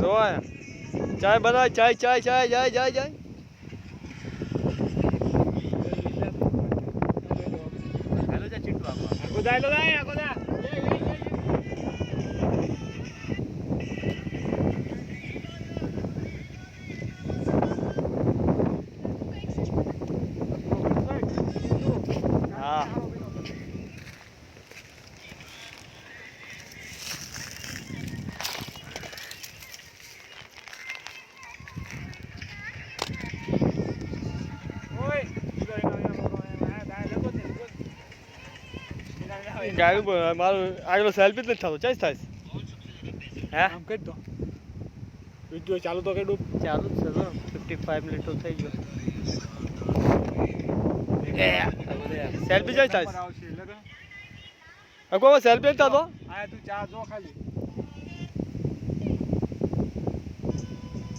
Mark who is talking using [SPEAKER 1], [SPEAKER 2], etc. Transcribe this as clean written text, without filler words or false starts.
[SPEAKER 1] જોવા ચાય બનાય ચાય ચાય ચાય જાય જાય જાય
[SPEAKER 2] હેલો જા ચીટુ
[SPEAKER 3] આખો જાય લો જાય આખો જા
[SPEAKER 1] હા ગાયું મારું આગળ સેલ્ફી જ નથી થતો ચાઈ થાય હે
[SPEAKER 3] આમ કરી દો વિડિયો ચાલુ તો કરી
[SPEAKER 1] ચાલુ જ છે તો 55 મિનિટ તો થઈ ગયો સેલ્ફી જાય થાય અગો સેલ્ફી થતો
[SPEAKER 3] આ તું ચા જો ખાલી